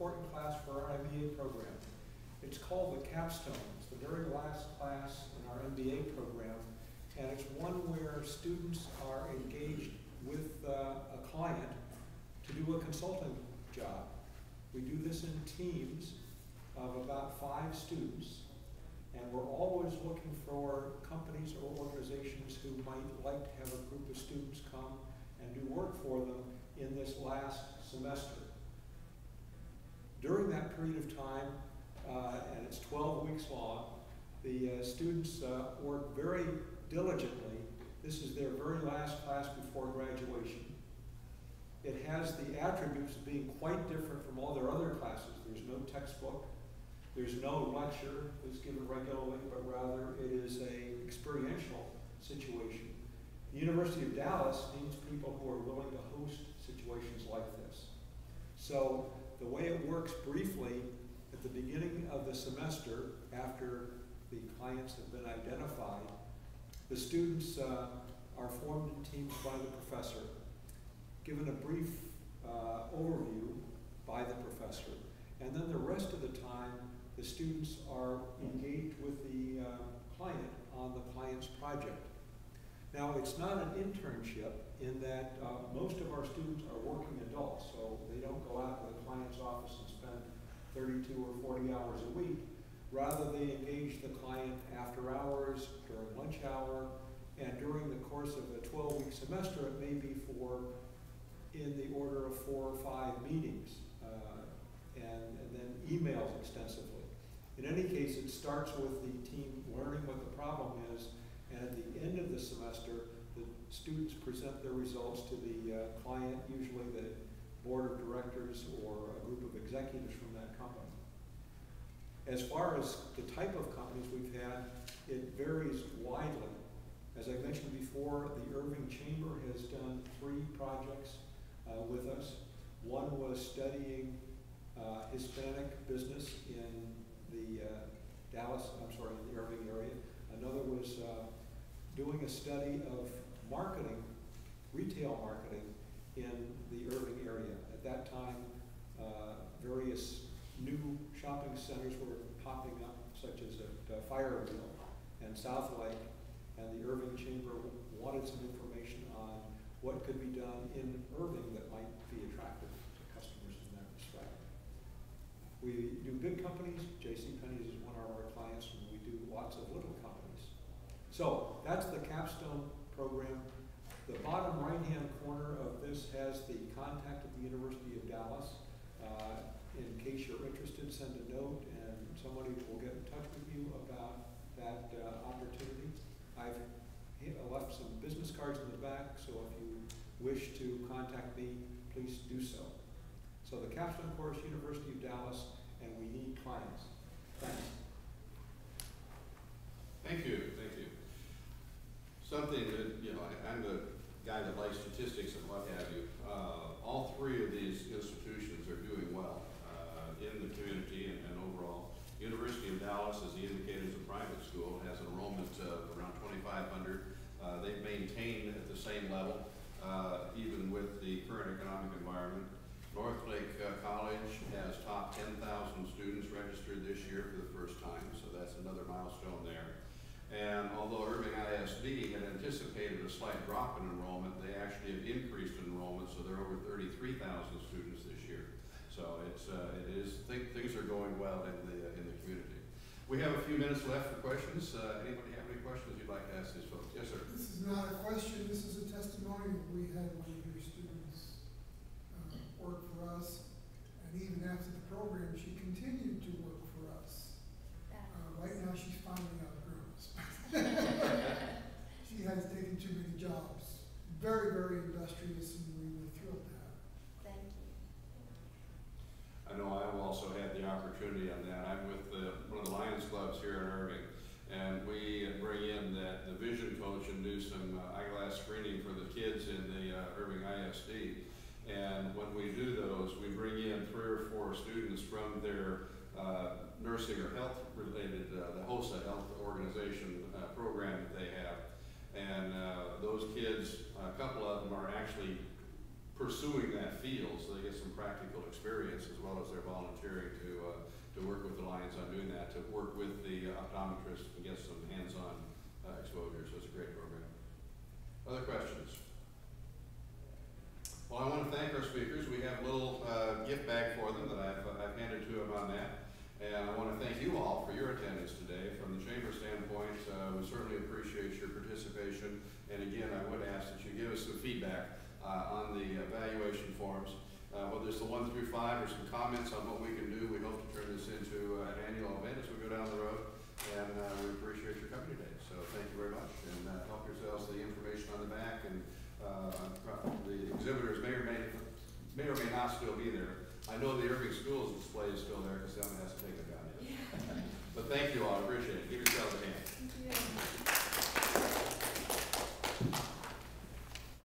important class for our MBA program. It's called the Capstone. It's the very last class in our MBA program, and it's one where students are engaged with a client to do a consulting job. We do this in teams of about 5 students, and we're always looking for companies or organizations who might like to have a group of students come and do work for them in this last semester. During that period of time, and it's 12 weeks long, the students work very diligently. This is their very last class before graduation. It has the attributes of being quite different from all their other classes. There's no textbook. There's no lecture that's given regularly, but rather it is an experiential situation. The University of Dallas needs people who are willing to host situations like this. So the way it works briefly, at the beginning of the semester, after the clients have been identified, the students are formed in teams by the professor, given a brief overview by the professor, and then the rest of the time the students are engaged with the client on the client's project. Now, it's not an internship in that most of our students are working adults, so they don't go out to the client's office and spend 32 or 40 hours a week. Rather, they engage the client after hours, during lunch hour, and during the course of a 12-week semester, it may be for in the order of 4 or 5 meetings, and then emails extensively. In any case, it starts with the team learning what the problem is, and at the end of the semester, the students present their results to the client, usually the board of directors or a group of executives from that company. As far as the type of companies we've had, it varies widely. As I mentioned before, the Irving Chamber has done 3 projects with us. One was studying Hispanic business in the in the Irving area. Another was doing a study of marketing, retail marketing in the Irving area. At that time, various new shopping centers were popping up, such as at Fireville and South Lake, and the Irving Chamber wanted some information on what could be done in Irving that might be attractive to customers in that respect. We do big companies. JCPenney's is one of our clients, and we do lots of little companies. So that's the Capstone program. The bottom right-hand corner of this has the contact of the University of Dallas. In case you're interested, send a note, and somebody will get in touch with you about that opportunity. I've left some business cards in the back, so if you wish to contact me, please do so. So the Capstone course, University of Dallas, and we need clients. Thanks. Thank you, thank you. Something that, you know, I'm the guy that likes statistics and what have you. All 3 of these institutions are doing well in the community and overall. University of Dallas, as he indicated, is a private school, has an enrollment of around 2,500. They've maintained at the same level, even with the current economic environment. Northlake College has topped 10,000 students registered this year for the first time, so that's another milestone there. And although Irving ISD had anticipated a slight drop in enrollment, they actually have increased enrollment, so they're over 33,000 students this year. So things are going well in the community. We have a few minutes left for questions. Anybody have any questions you'd like to ask these folks? Yes, sir. This is not a question. This is a testimonial. We had one of your students work for us, and even after the program, she continued to work for us. Right now, she's finally out of girls. She has taken too many jobs. Very, very industrious, and we were thrilled to have her. Thank you. I know I've also had the opportunity on that. I'm with one of the Lions Clubs here in Irving, and we bring in the vision coach and do some eyeglass screening for the kids in the Irving ISD. And when we do those, we bring in 3 or 4 students from their nursing or health related, the HOSA health organization program that they have. And those kids, a couple of them are actually pursuing that field, so they get some practical experience as well as they're volunteering to work with the Lions on doing that, to work with the optometrists and get some hands-on exposure. So it's a great program. Other questions? Well, I want to thank our speakers. We have a little gift bag for them that I've handed to them on that. And I want to thank you all for your attendance today. From the Chamber standpoint, we certainly appreciate your participation. And again, I would ask that you give us some feedback on the evaluation forms, whether it's the 1 through 5 or some comments on what we can do. We hope to turn this into an annual event as we go down the road. And we appreciate your company today. So thank you very much. And help yourselves to the information on the back. And the exhibitors may or may not still be there. I know the Irving Schools display is still there because Thelma has to take it down yet. But thank you all. I appreciate it. Give yourselves a hand. Thank you.